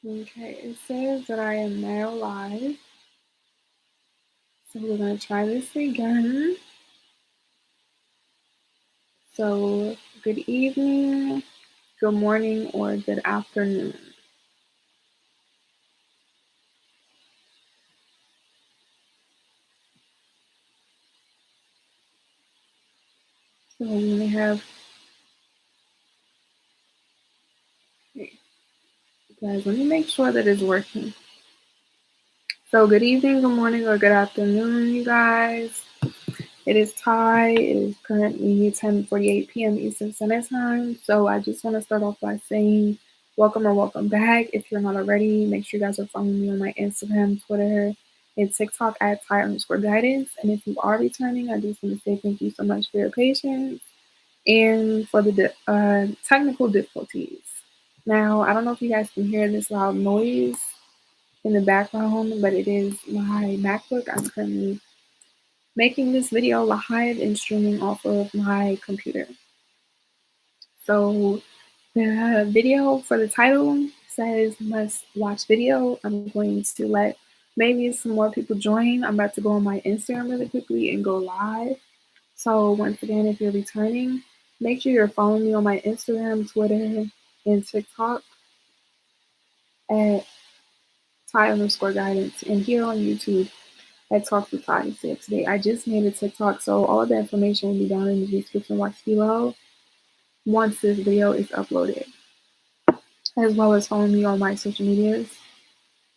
Okay, it says that I am now live. So we're going to try this again. So, good evening, good morning, or good afternoon. So we only have, okay, guys, let me make sure that it's working. So good evening, good morning, or good afternoon, you guys. It is Ty. It is currently 10:48 p.m. Eastern Standard Time. So I just want to start off by saying welcome or welcome back. If you're not already, make sure you guys are following me on my Instagram, Twitter, and TikTok at Ty_guidance. And if you are returning, I just want to say thank you so much for your patience and for the technical difficulties. Now, I don't know if you guys can hear this loud noise in the background, but it is my MacBook. I'm currently making this video live and streaming off of my computer. So the video for the title says must watch video. I'm going to let maybe some more people join. I'm about to go on my Instagram really quickly and go live. So once again, if you're returning, make sure you're following me on my Instagram, Twitter, and TikTok at Ty_guidance, and here on YouTube at Talk with Ty said today. I just made a TikTok, so all of the information will be down in the description box below once this video is uploaded, as well as follow me on my social medias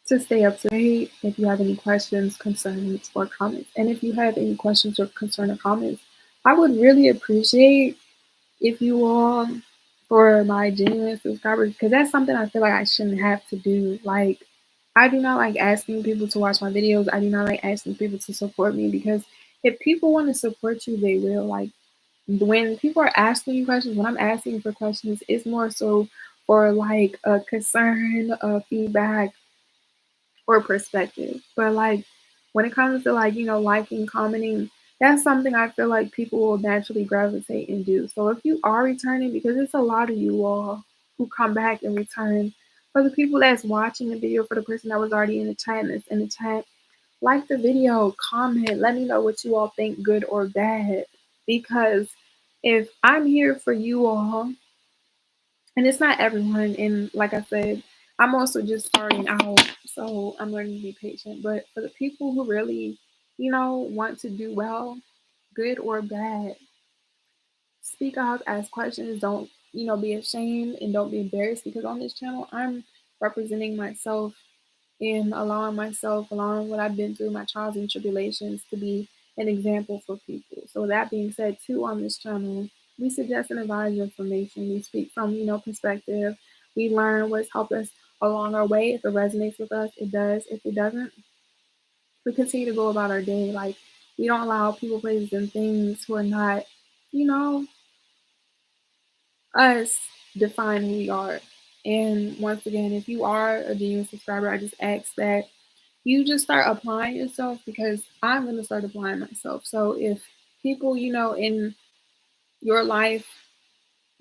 to stay up to date if you have any questions, concerns, or comments. And if you have any questions or concern or comments, I would really appreciate if you all, for my genuine subscribers, because that's something I feel like I shouldn't have to do. Like, I do not like asking people to watch my videos. I do not like asking people to support me, because if people want to support you, they will. Like, when people are asking you questions, when I'm asking for questions, it's more so for like a concern, a feedback, or perspective. But like when it comes to like, liking, commenting, that's something I feel like people will naturally gravitate and do. So if you are returning, because it's a lot of you all who come back and return, for the people that's watching the video, for the person that was already in the chat and that's in the chat, like the video, comment, let me know what you all think, good or bad. Because if I'm here for you all, and it's not everyone, and like I said, I'm also just starting out, so I'm learning to be patient. But for the people who really, want to do well, good or bad, speak out, ask questions, don't, be ashamed and don't be embarrassed, because on this channel, I'm representing myself and allowing what I've been through, my trials and tribulations, to be an example for people. So that being said, too, on this channel, we suggest and advise information. We speak from, perspective. We learn what's helped us along our way. If it resonates with us, it does. If it doesn't, we continue to go about our day. Like, we don't allow people, places, and things who are not, you know, us define who we are. And once again, if you are a genuine subscriber, I just ask that you just start applying yourself, because I'm going to start applying myself. So if people, in your life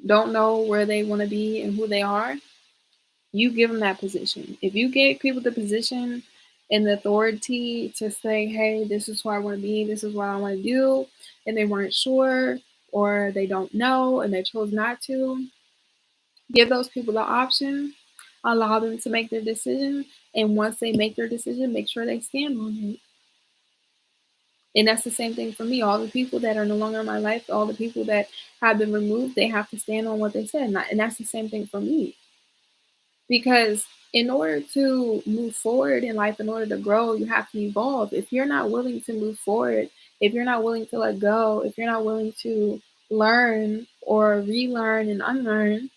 don't know where they want to be and who they are, you give them that position. If you give people the position and the authority to say, hey, this is who I want to be, this is what I want to do, and they weren't sure or they don't know and they chose not to, give those people the option, allow them to make their decision. And once they make their decision, make sure they stand on it. And that's the same thing for me. All the people that are no longer in my life, all the people that have been removed, they have to stand on what they said. And that's the same thing for me. Because in order to move forward in life, in order to grow, you have to evolve. If you're not willing to move forward, if you're not willing to let go, if you're not willing to learn or relearn and unlearn,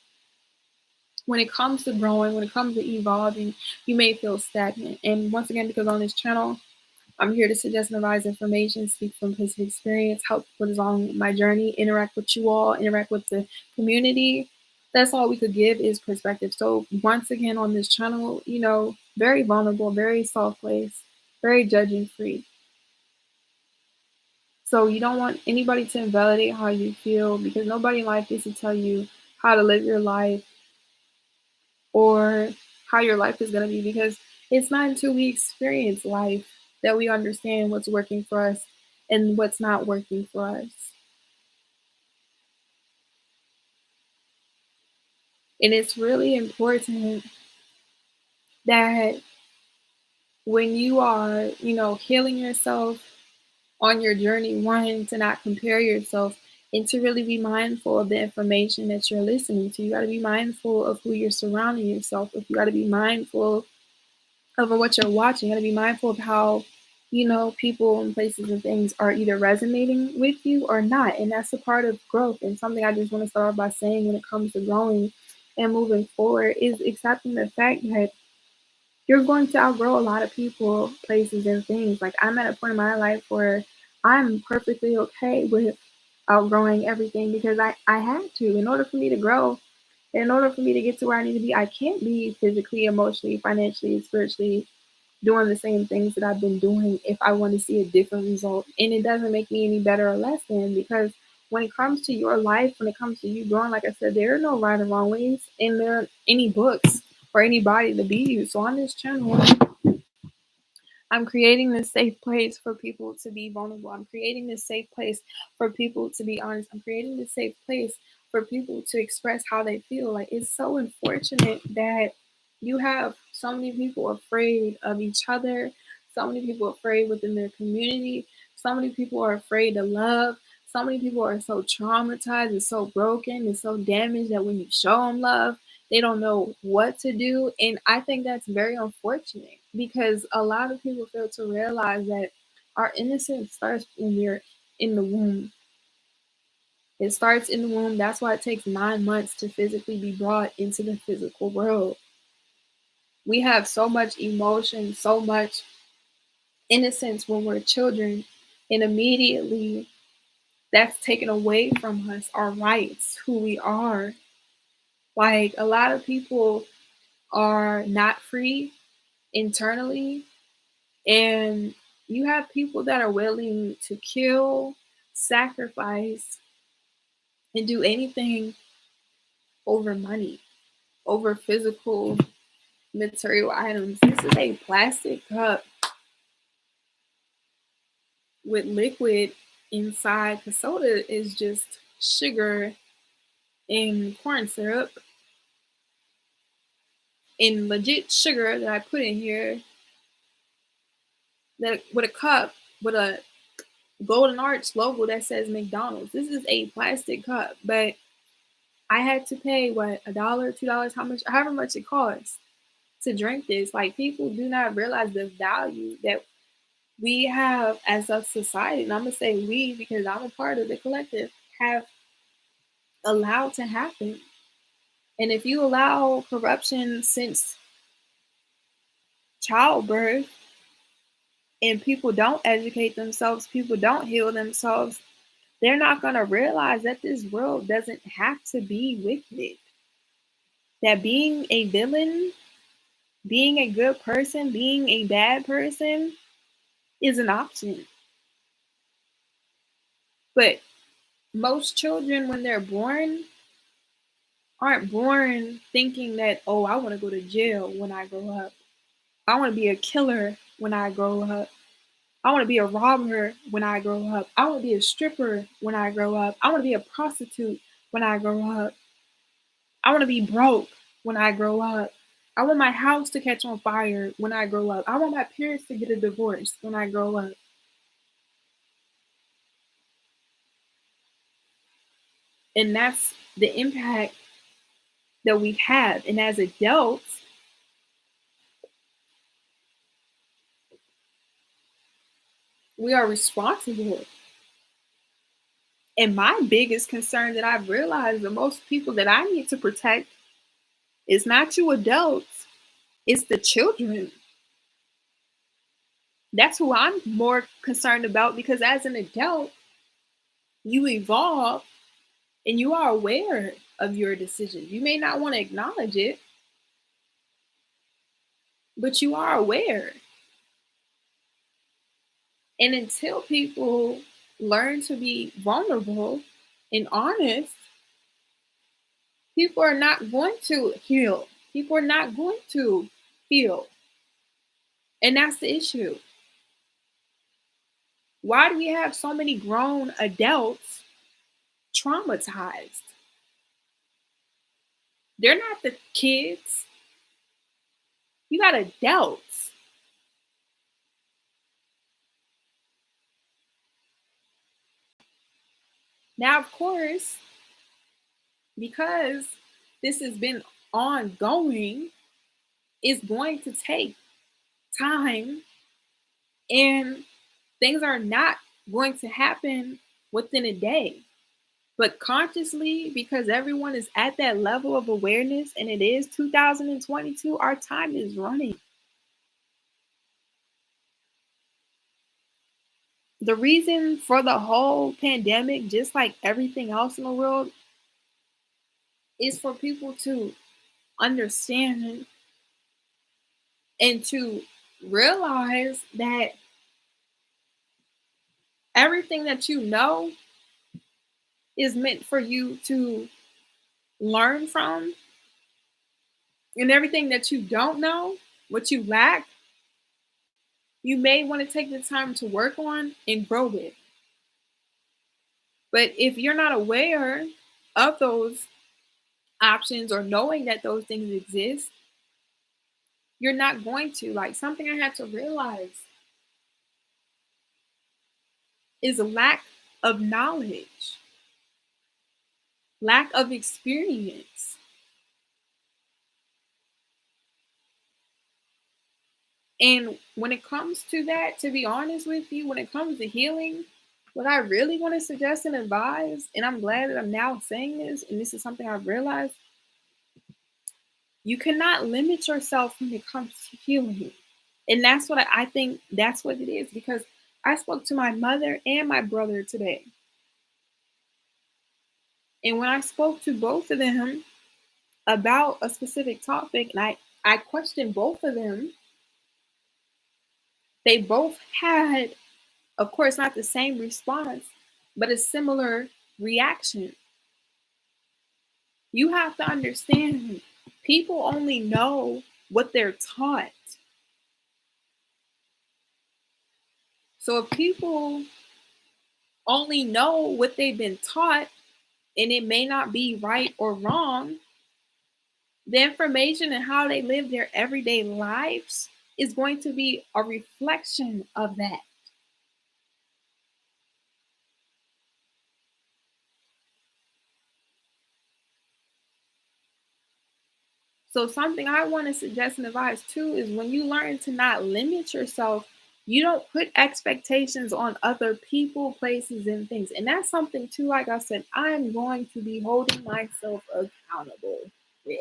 when it comes to growing, when it comes to evolving, you may feel stagnant. And once again, because on this channel, I'm here to suggest and advise information, speak from personal experience, help what is on my journey, interact with you all, interact with the community. That's all we could give is perspective. So once again, on this channel, very vulnerable, very soft place, very judging free. So you don't want anybody to invalidate how you feel, because nobody in life gets to tell you how to live your life or how your life is going to be, because it's not until we experience life that we understand what's working for us and what's not working for us. And it's really important that when you are, healing yourself on your journey, one, to not compare yourself and to really be mindful of the information that you're listening to. You got to be mindful of who you're surrounding yourself with. You got to be mindful of what you're watching. You got to be mindful of how, people and places and things are either resonating with you or not. And that's a part of growth. And something I just want to start off by saying when it comes to growing and moving forward is accepting the fact that you're going to outgrow a lot of people, places, and things. Like, I'm at a point in my life where I'm perfectly okay with outgrowing everything because I had to. In order for me to grow, in order for me to get to where I need to be, I can't be physically, emotionally, financially, spiritually doing the same things that I've been doing if I want to see a different result. And it doesn't make me any better or less than, because when it comes to your life, when it comes to you growing, like I said, there are no right or wrong ways, and there aren't any books or anybody to be you. So on this channel, I'm creating this safe place for people to be vulnerable. I'm creating this safe place for people to be honest. I'm creating this safe place for people to express how they feel. Like, it's so unfortunate that you have so many people afraid of each other, so many people afraid within their community, so many people are afraid to love. So many people are so traumatized and so broken and so damaged that when you show them love, they don't know what to do. And I think that's very unfortunate, because a lot of people fail to realize that our innocence starts when we're in the womb. It starts in the womb. That's why it takes 9 months to physically be brought into the physical world. We have so much emotion, so much innocence when we're children, and immediately that's taken away from us, our rights, who we are. Like, a lot of people are not free internally, and you have people that are willing to kill, sacrifice, and do anything over money, over physical material items. This is a plastic cup with liquid inside. The soda is just sugar and corn syrup and legit sugar that I put in here, that with a cup with a golden arch logo that says McDonald's. This is a plastic cup, but I had to pay what, $1, $2, how much, however much it costs to drink this. Like, people do not realize the value that we have as a society, and I'm gonna say we because I'm a part of the collective, have allowed to happen. And if you allow corruption since childbirth, and people don't educate themselves, people don't heal themselves, they're not going to realize that this world doesn't have to be wicked. That being a villain, being a good person, being a bad person is an option. But most children, when they're born, aren't born thinking that, oh, I want to go to jail when I grow up. I want to be a killer when I grow up. I want to be a robber when I grow up. I want to be a stripper when I grow up. I want to be a prostitute when I grow up. I want to be broke when I grow up. I want my house to catch on fire when I grow up. I want my parents to get a divorce when I grow up. And that's the impact that we have. And as adults, we are responsible. And my biggest concern that I've realized, the most people that I need to protect is not you adults, it's the children. That's who I'm more concerned about, because as an adult, you evolve and you are aware of your decisions. You may not want to acknowledge it, but you are aware. And until people learn to be vulnerable and honest, people are not going to heal. People are not going to heal. And that's the issue. Why do we have so many grown adults traumatized? They're not the kids. You got adults. Now, of course, because this has been ongoing, it's going to take time and things are not going to happen within a day. But consciously, because everyone is at that level of awareness and it is 2022, our time is running. The reason for the whole pandemic, just like everything else in the world, is for people to understand and to realize that everything that you know is meant for you to learn from, and everything that you don't know, what you lack, you may want to take the time to work on and grow with. But if you're not aware of those options or knowing that those things exist, you're not going to. Like, something I had to realize is a lack of knowledge, lack of experience. And when it comes to that, to be honest with you, when it comes to healing, what I really want to suggest and advise, and I'm glad that I'm now saying this, and this is something I've realized, you cannot limit yourself when it comes to healing. And that's what I think that's what it is, because I spoke to my mother and my brother today. And when I spoke to both of them about a specific topic, and I questioned both of them, they both had, of course, not the same response, but a similar reaction. You have to understand, people only know what they're taught. So if people only know what they've been taught, and it may not be right or wrong, the information and how they live their everyday lives is going to be a reflection of that. So something I want to suggest and advise too is, when you learn to not limit yourself, you don't put expectations on other people, places, and things. And that's something too, like I said, I'm going to be holding myself accountable with.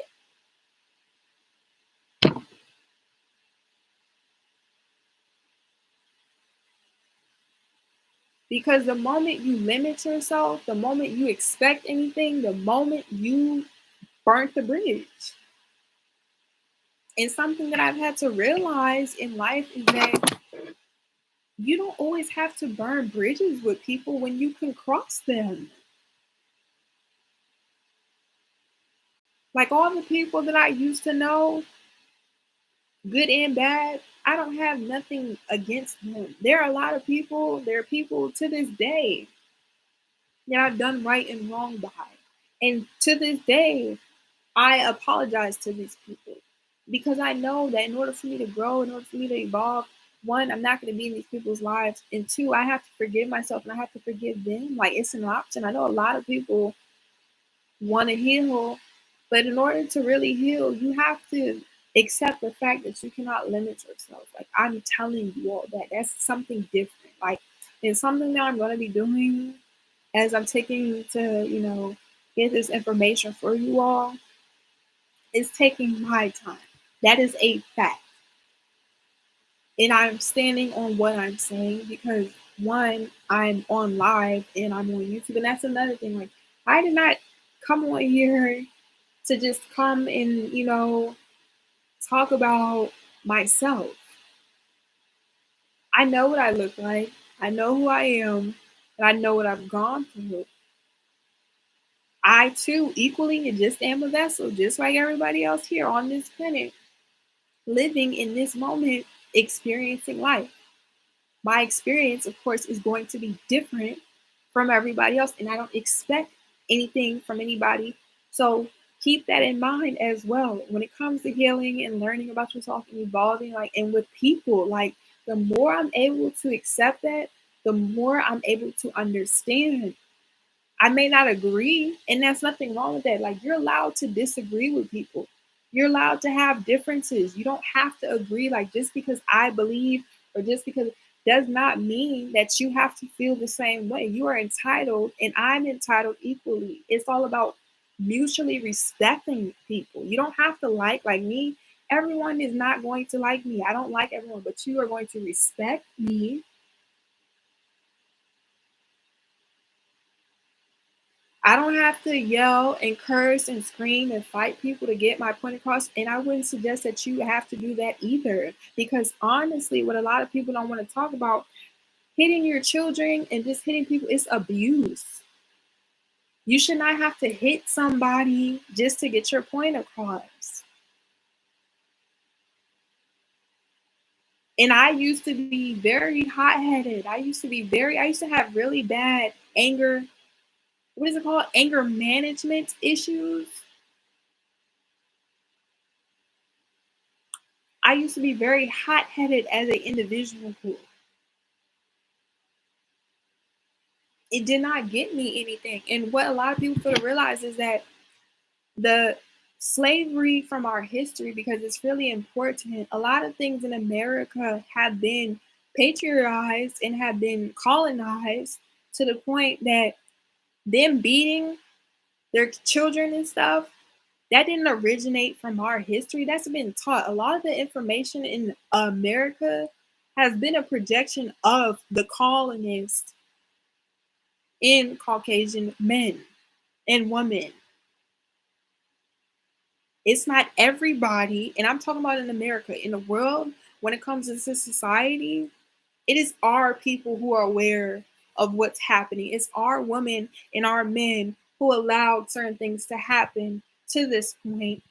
Because the moment you limit yourself, the moment you expect anything, the moment you burnt the bridge. And something that I've had to realize in life is that you don't always have to burn bridges with people when you can cross them. Like, all the people that I used to know, good and bad, I don't have nothing against them. There are a lot of people, there are people to this day that I've done right and wrong by. And to this day, I apologize to these people, because I know that in order for me to grow, in order for me to evolve, one, I'm not going to be in these people's lives. And two, I have to forgive myself and I have to forgive them. Like, it's an option. I know a lot of people want to heal, but in order to really heal, you have to accept the fact that you cannot limit yourself. Like, I'm telling you all that. That's something different. Like, it's something that I'm going to be doing as I'm taking to, get this information for you all. It's taking my time. That is a fact. And I'm standing on what I'm saying because, one, I'm on live and I'm on YouTube. And that's another thing. Like, I did not come on here to just come and, talk about myself. I know what I look like. I know who I am. And I know what I've gone through. I too equally just am a vessel, just like everybody else here on this planet, living in this moment, experiencing life. My experience, of course, is going to be different from everybody else, and I don't expect anything from anybody. So keep that in mind as well when it comes to healing and learning about yourself and evolving, like, and with people. Like, the more I'm able to accept that, the more I'm able to understand. I may not agree, and there's nothing wrong with that. Like, you're allowed to disagree with people. You're allowed to have differences. You don't have to agree. Like, just because I believe or just because does not mean that you have to feel the same way. You are entitled, and I'm entitled equally. It's all about mutually respecting people. You don't have to like me. Everyone is not going to like me. I don't like everyone, but you are going to respect me. I don't have to yell and curse and scream and fight people to get my point across. And I wouldn't suggest that you have to do that either. Because honestly, what a lot of people don't want to talk about, hitting your children and just hitting people, is abuse. You should not have to hit somebody just to get your point across. And I used to be very hot headed. I used to have really bad anger, what is it called? Anger management issues. I used to be very hot headed as an individual. It did not get me anything. And what a lot of people fail to realize is that the slavery from our history, because it's really important, a lot of things in America have been patrioticized and have been colonized to the point that them beating their children and stuff, that didn't originate from our history. That's been taught. A lot of the information in America has been a projection of the colonists in Caucasian men and women. It's not everybody, and I'm talking about in America, in the world, when it comes to society, it is our people who are aware of what's happening. It's our women and our men who allowed certain things to happen to this point.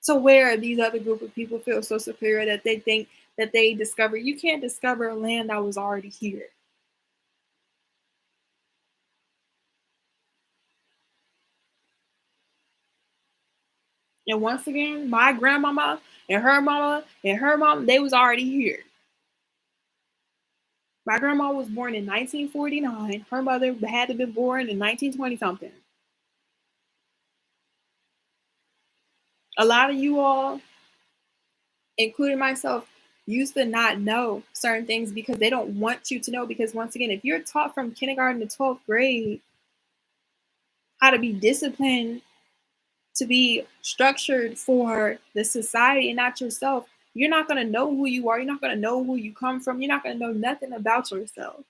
So where these other group of people feel so superior that they think that they discover, you can't discover a land that was already here. And once again, my grandmama and her mama and her mom, they was already here. My grandma was born in 1949. Her mother had to be born in 1920 something. A lot of you all, including myself, used to not know certain things because they don't want you to know. Because once again, if you're taught from kindergarten to 12th grade how to be disciplined, to be structured for the society and not yourself, you're not going to know who you are. You're not going to know who you come from. You're not going to know nothing about yourself.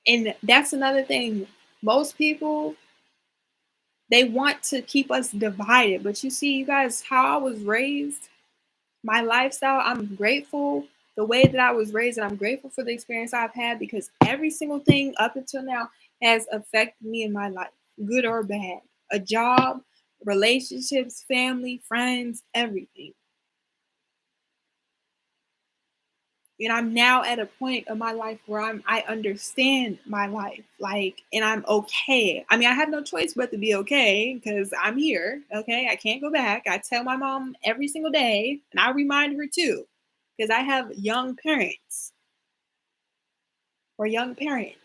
And that's another thing. Most people, they want to keep us divided. But you see, you guys, how I was raised, my lifestyle, I'm grateful the way that I was raised, and I'm grateful for the experience I've had because every single thing up until now has affected me in my life, good or bad. A job, relationships, family, friends, everything. And I'm now at a point of my life where I understand my life, like, and I'm okay. I mean, I have no choice but to be okay because I'm here. Okay, I can't go back. I tell my mom every single day, and I remind her too, because I have young parents or young parent.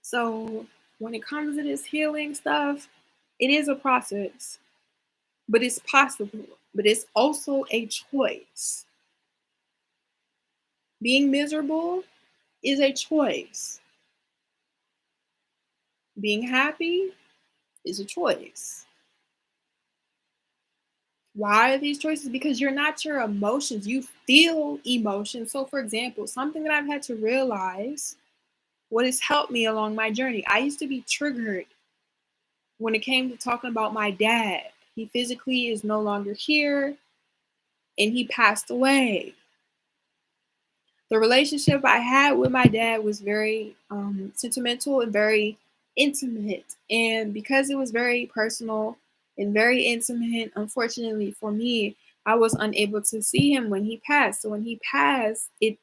So when it comes to this healing stuff, it is a process, but it's possible. But it's also a choice. Being miserable is a choice. Being happy is a choice. Why are these choices? Because you're not your emotions. You feel emotions. So, for example, something that I've had to realize, what has helped me along my journey. I used to be triggered when it came to talking about my dad. He physically is no longer here. and he passed away. The relationship I had with my dad was very sentimental and very intimate. And because it was very personal and very intimate, unfortunately for me, I was unable to see him when he passed. So when he passed, it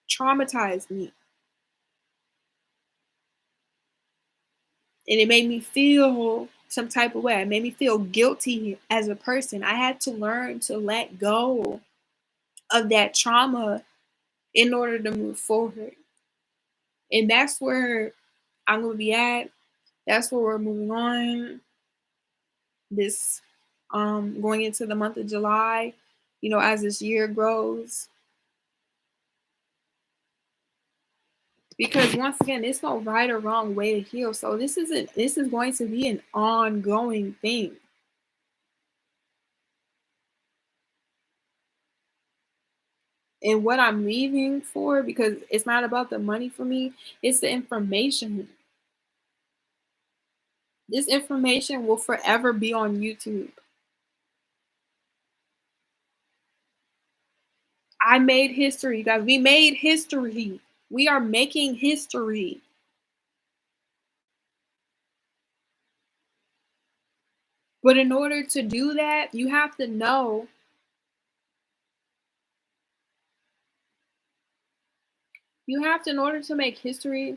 traumatized me, and it made me feel some type of way. It made me feel guilty as a person. I had to learn to let go of that trauma in order to move forward. And that's where I'm gonna be at. That's where we're moving on. This going into the month of July, as this year grows. Because once again, there's no right or wrong way to heal. So this is going to be an ongoing thing. And what I'm leaving for, because it's not about the money for me, it's the information. This information will forever be on YouTube. I made history, you guys. We made history. We are making history. But in order to do that, in order to make history,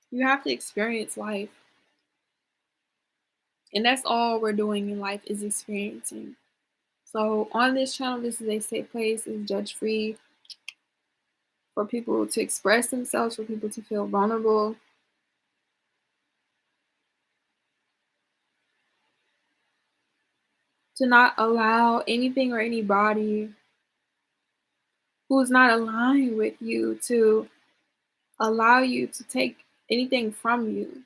you have to experience life. And that's all we're doing in life is experiencing. So on this channel, this is a safe place, it's judge free for people to express themselves, for people to feel vulnerable, to not allow anything or anybody who's not aligned with you to allow you to take anything from you.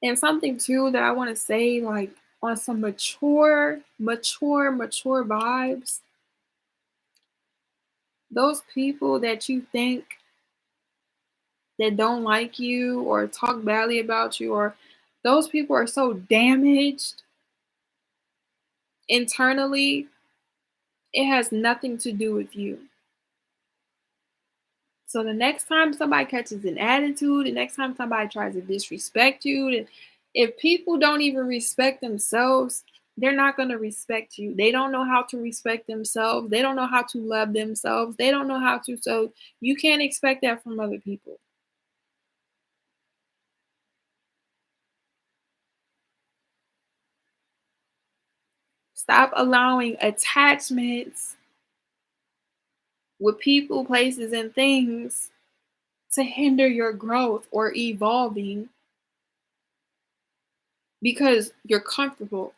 And something too that I want to say, like on some mature vibes, those people that you think that don't like you or talk badly about you, or those people are so damaged internally, it has nothing to do with you. So the next time somebody catches an attitude, the next time somebody tries to disrespect you, if people don't even respect themselves, they're not going to respect you. They don't know how to respect themselves. They don't know how to love themselves. They don't know how to. So you can't expect that from other people. Stop allowing attachments with people, places, and things to hinder your growth or evolving because you're comfortable.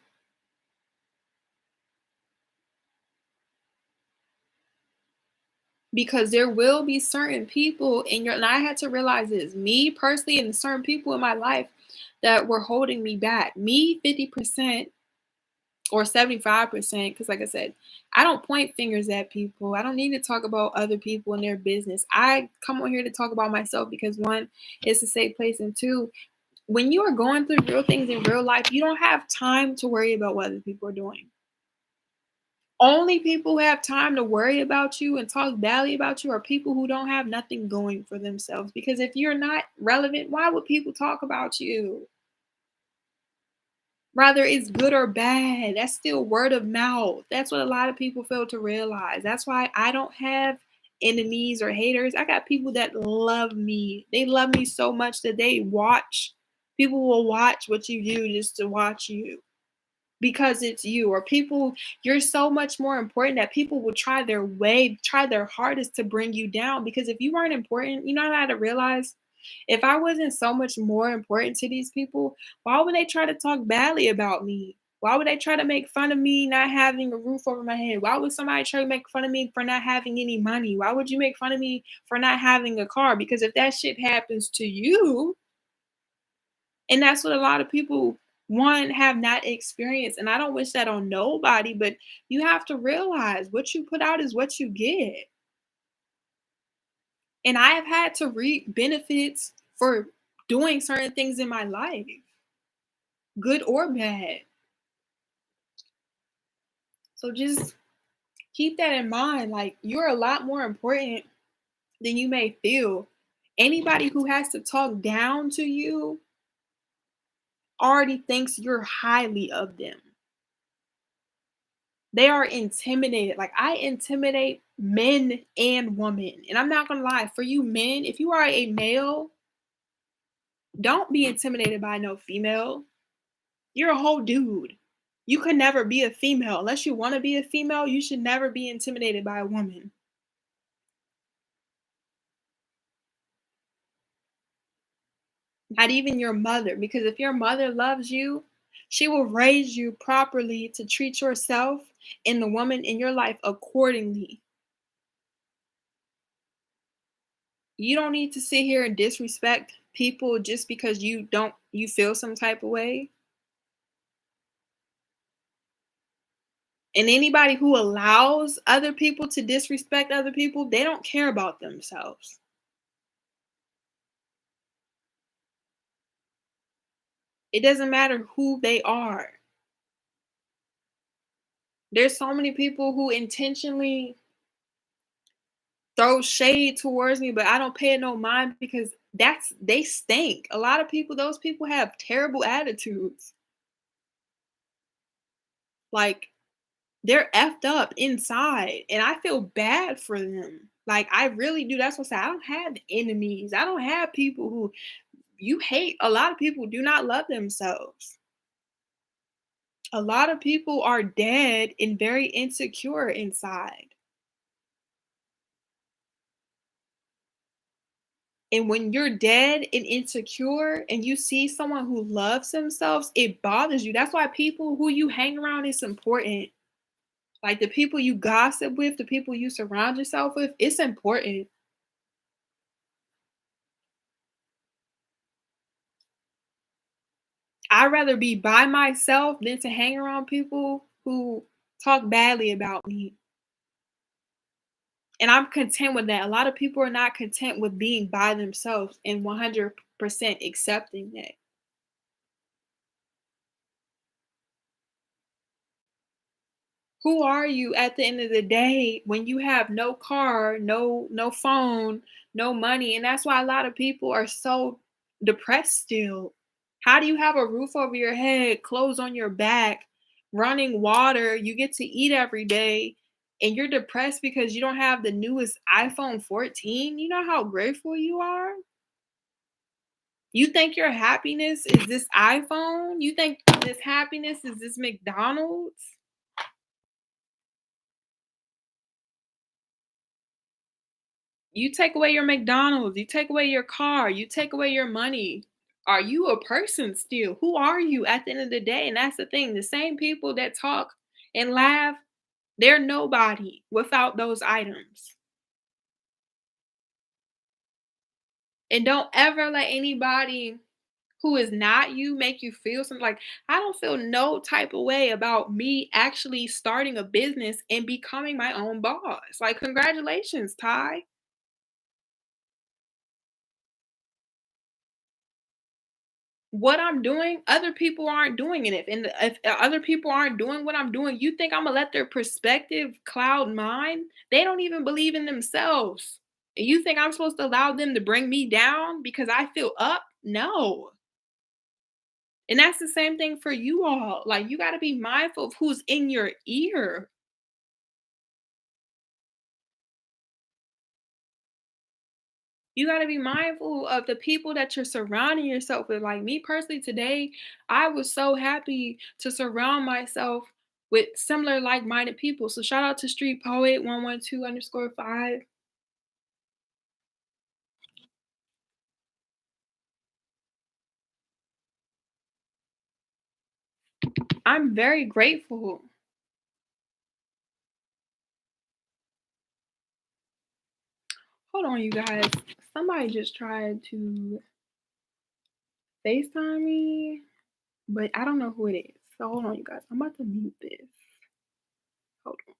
Because there will be certain people in your, and I had to realize this, me personally, and certain people in my life that were holding me back. Me 50% or 75%, because like I said, I don't point fingers at people. I don't need to talk about other people and their business. I come on here to talk about myself because one, it's a safe place, and two, when you are going through real things in real life, you don't have time to worry about what other people are doing. Only people who have time to worry about you and talk badly about you are people who don't have nothing going for themselves. Because if you're not relevant, why would people talk about you? Whether it's good or bad, that's still word of mouth. That's what a lot of people fail to realize. That's why I don't have enemies or haters. I got people that love me. They love me so much that people will watch what you do just to watch you because it's you. Or people, you're so much more important that people will try their hardest to bring you down. Because if you weren't important, you know what I had to realize? If I wasn't so much more important to these people, why would they try to talk badly about me? Why would they try to make fun of me not having a roof over my head? Why would somebody try to make fun of me for not having any money? Why would you make fun of me for not having a car? Because if that shit happens to you, and that's what a lot of people, one, have not experienced. And I don't wish that on nobody, but you have to realize what you put out is what you get. And I have had to reap benefits for doing certain things in my life, good or bad. So just keep that in mind. Like, you're a lot more important than you may feel. Anybody who has to talk down to you already thinks you're highly of them. They are intimidated. Like, I intimidate men and women. And I'm not gonna lie, for you men, if you are a male, don't be intimidated by no female. You're a whole dude. You could never be a female. Unless you want to be a female, you should never be intimidated by a woman. Not even your mother. Because if your mother loves you, she will raise you properly to treat yourself and the woman in your life accordingly. You don't need to sit here and disrespect people just because you feel some type of way. And anybody who allows other people to disrespect other people, they don't care about themselves. It doesn't matter who they are. There's so many people who intentionally throw shade towards me, but I don't pay it no mind because they stink. A lot of people, those people have terrible attitudes. Like, they're effed up inside, and I feel bad for them. Like, I really do. That's what I say. I don't have enemies. I don't have people who you hate. A lot of people do not love themselves. A lot of people are dead and very insecure inside. And when you're dead and insecure and you see someone who loves themselves, it bothers you. That's why people who you hang around is important. Like, the people you gossip with, the people you surround yourself with, it's important. I'd rather be by myself than to hang around people who talk badly about me. And I'm content with that. A lot of people are not content with being by themselves and 100% accepting that. Who are you at the end of the day when you have no car, no phone, no money? And that's why a lot of people are so depressed still. How do you have a roof over your head, clothes on your back, running water, you get to eat every day, and you're depressed because you don't have the newest iPhone 14? You know how grateful you are? You think your happiness is this iPhone? You think this happiness is this McDonald's? You take away your McDonald's, you take away your car, you take away your money. Are you a person still? Who are you at the end of the day? And that's the thing. The same people that talk and laugh, they're nobody without those items. And don't ever let anybody who is not you make you feel something. Like, I don't feel no type of way about me actually starting a business and becoming my own boss. Like, congratulations, Ty. What I'm doing, other people aren't doing it. If other people aren't doing what I'm doing, you think Imma let their perspective cloud mine? They don't even believe in themselves. And you think I'm supposed to allow them to bring me down because I feel up? No. And that's the same thing for you all. Like, you gotta be mindful of who's in your ear. You gotta be mindful of the people that you're surrounding yourself with. Like, me personally today, I was so happy to surround myself with similar like-minded people. So shout out to Street Poet 112_5. I'm very grateful. Hold on, you guys. Somebody just tried to FaceTime me, but I don't know who it is. So hold on, you guys. I'm about to mute this. Hold on.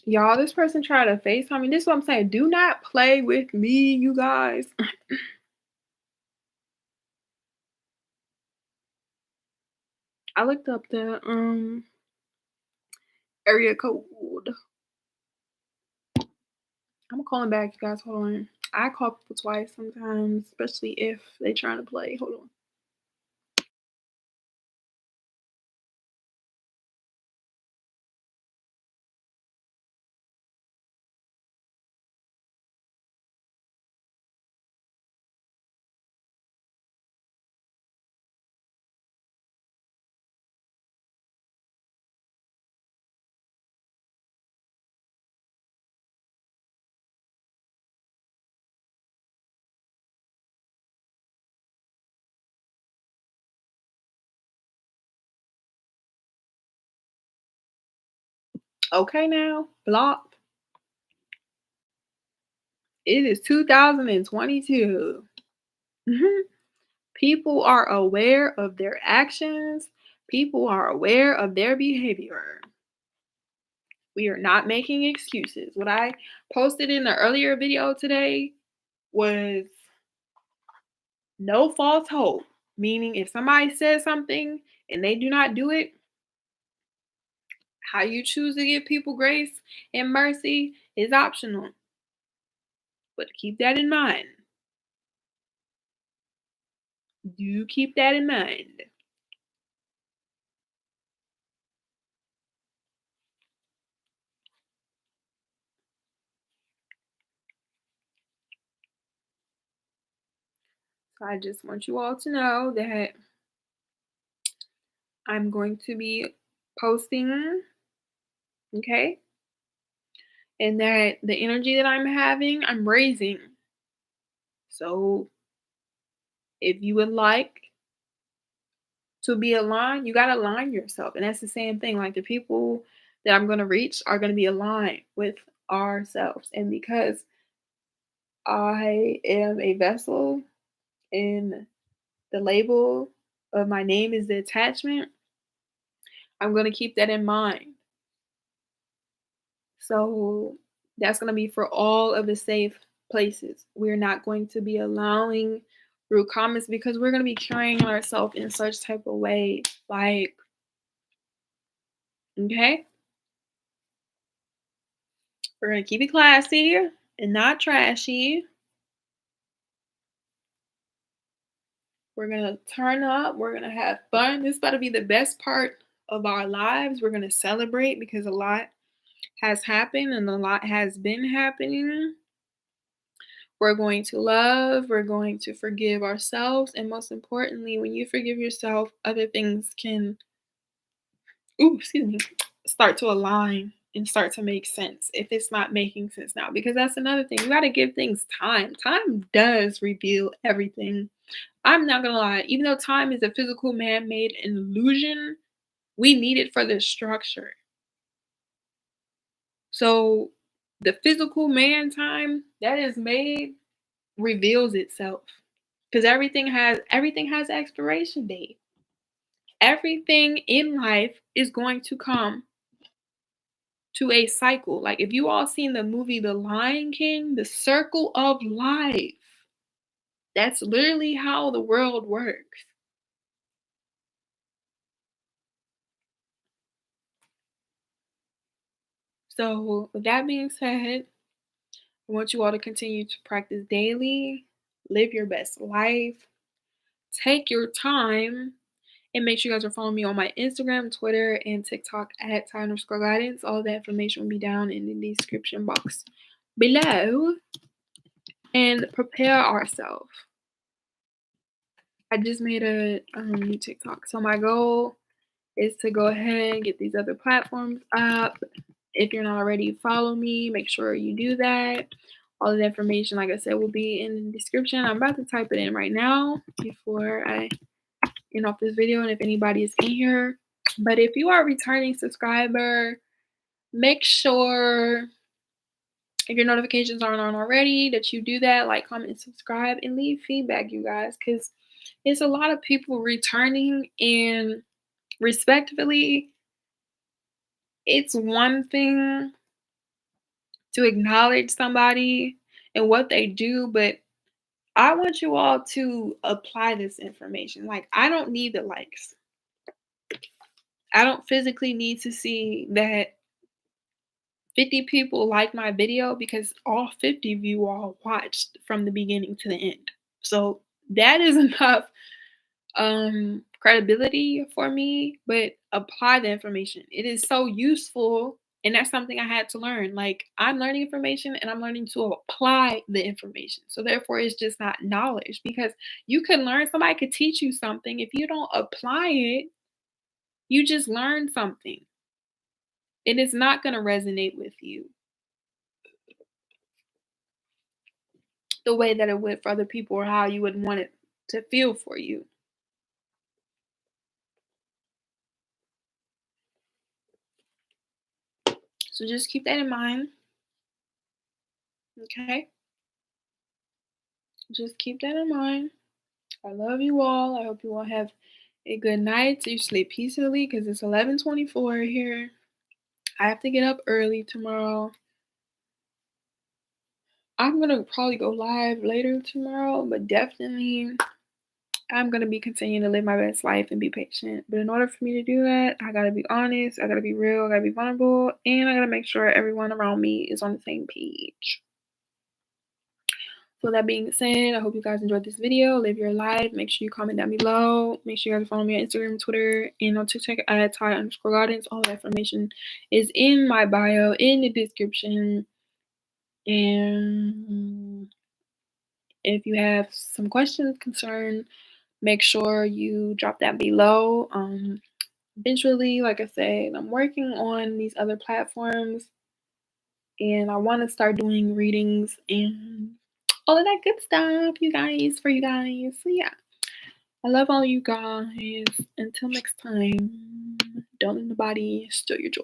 Y'all, this person tried to FaceTime me. This is what I'm saying. Do not play with me, you guys. I looked up the area code. I'm calling back, you guys. Hold on. I call people twice sometimes, especially if they trying to play. Hold on. Okay, now blocked. It is 2022. People are aware of their actions. People are aware of their behavior. We are not making excuses. What I posted in the earlier video today was no false hope, meaning if somebody says something and they do not do it, how you choose to give people grace and mercy is optional. But keep that in mind. Do keep that in mind. So I just want you all to know that I'm going to be posting, okay? And that the energy that I'm having, I'm raising. So if you would like to be aligned, you got to align yourself. And that's the same thing. Like the people that I'm going to reach are going to be aligned with ourselves. And because I am a vessel and the label of my name is the attachment, I'm going to keep that in mind. So that's going to be for all of the safe places. We're not going to be allowing rude comments because we're going to be carrying ourselves in such type of way. Like, okay, we're going to keep it classy and not trashy. We're going to turn up. We're going to have fun. This is about to be the best part of our lives. We're going to celebrate because a lot has happened and a lot has been happening. We're going to love, we're going to forgive ourselves, and most importantly, when you forgive yourself, other things can, start to align and start to make sense if it's not making sense now. Because that's another thing. You got to give things time. Time does reveal everything. I'm not gonna lie, even though time is a physical man-made illusion, we need it for the structure. So the physical man time that is made reveals itself because everything has expiration date. Everything in life is going to come to a cycle. Like if you all seen the movie The Lion King, the circle of life, that's literally how the world works. So with that being said, I want you all to continue to practice daily, live your best life, take your time, and make sure you guys are following me on my Instagram, Twitter, and TikTok at @Thai_guidance. All the information will be down in the description box below. And prepare ourselves. I just made a new TikTok. So my goal is to go ahead and get these other platforms up. If you're not already, follow me. Make sure you do that. All of the information, like I said, will be in the description. I'm about to type it in right now before I end off this video. And if anybody is in here, but if you are a returning subscriber, make sure if your notifications aren't on already that you do that, like, comment, and subscribe, and leave feedback, you guys, because it's a lot of people returning, and respectfully, it's one thing to acknowledge somebody and what they do, but I want you all to apply this information. Like, I don't need the likes. I don't physically need to see that 50 people like my video because all 50 of you all watched from the beginning to the end. So that is enough credibility for me, but apply the information. It is so useful, and that's something I had to learn. Like, I'm learning information and I'm learning to apply the information. So therefore it's just not knowledge, because you can learn, somebody could teach you something. If you don't apply it, you just learn something and it's not going to resonate with you the way that it would for other people, or how you would want it to feel for you. So just keep that in mind. Okay? Just keep that in mind. I love you all. I hope you all have a good night. So you sleep peacefully, because it's 11:24 here. I have to get up early tomorrow. I'm gonna probably go live later tomorrow, but definitely I'm gonna be continuing to live my best life and be patient. But in order for me to do that, I gotta be honest, I gotta be real, I gotta be vulnerable, and I gotta make sure everyone around me is on the same page. So that being said, I hope you guys enjoyed this video. Live your life. Make sure you comment down below. Make sure you guys follow me on Instagram, Twitter, and on TikTok at Ty_Gardens. All the information is in my bio, in the description. And if you have some questions, concern, make sure you drop that below. Eventually, like I said, I'm working on these other platforms, and I want to start doing readings and all of that good stuff, you guys, for you guys. So yeah, I love all you guys. Until next time, don't let nobody steal your joy.